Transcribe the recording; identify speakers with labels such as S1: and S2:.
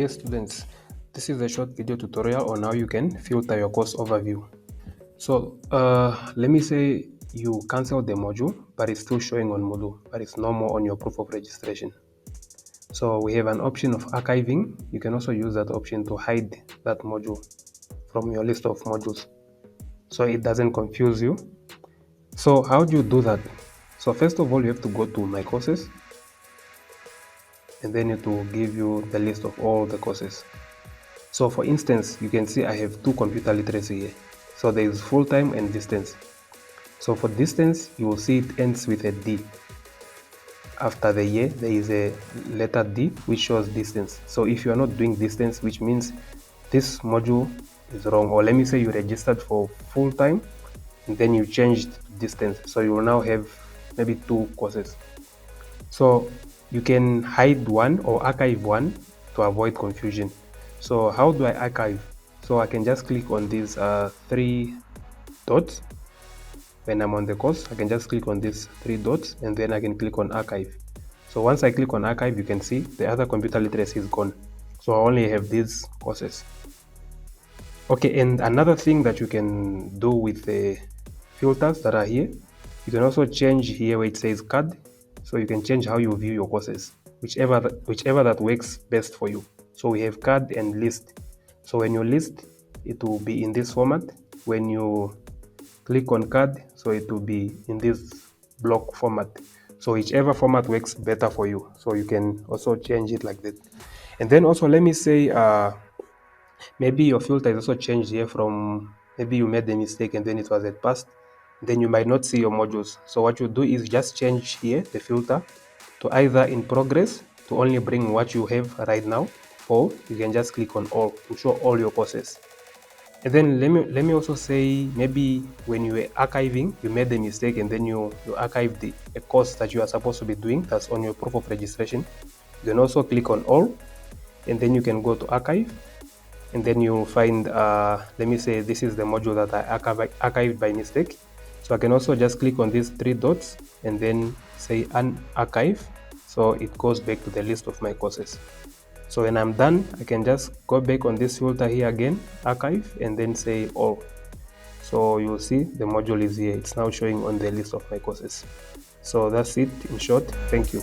S1: Dear students, this is a short video tutorial on how you can filter your course overview. So let me say you cancel the module, but it's still showing on Moodle, but it's no more on your proof of registration. So we have an option of archiving. You can also use that option to hide that module from your list of modules, so it doesn't confuse you. So how do you do that? So first of all, you have to go to My Courses, and then it will give you the list of all the courses. So for instance, you can see I have two computer literacy here. So there is full-time and distance. So for distance, you will see it ends with a D. After the year, there is a letter D which shows distance. So if you are not doing distance, which means this module is wrong, or let me say you registered for full-time and then you changed to distance. So you will now have maybe two courses. So you can hide one or archive one to avoid confusion. So how do I archive? So I can just click on these three dots. When I'm on the course, I can just click on these three dots and then I can click on archive. So once I click on archive, you can see the other computer literacy is gone. So I only have these courses. Okay, and another thing that you can do with the filters that are here, you can also change here where it says card. So you can change how you view your courses, whichever that works best for you. So we have card and list. So when you list, it will be in this format. When you click on card, so it will be in this block format. So whichever format works better for you. So you can also change it like that. And then also let me say, maybe your filter is also changed here from, maybe you made a mistake and then it was at past. Then you might not see your modules. So what you do is just change here the filter to either in progress to only bring what you have right now, or you can just click on all to show all your courses. And then let me also say, maybe when you were archiving, you made a mistake and then you archived a course that you are supposed to be doing that's on your proof of registration. You can also click on all, and then you can go to archive, and then you'll find, let me say this is the module that I archived by mistake. So I can also just click on these three dots and then say unarchive. So it goes back to the list of my courses. So when I'm done, I can just go back on this filter here again, archive, and then say all. So you'll see the module is here. It's now showing on the list of my courses. So that's it in short. Thank you.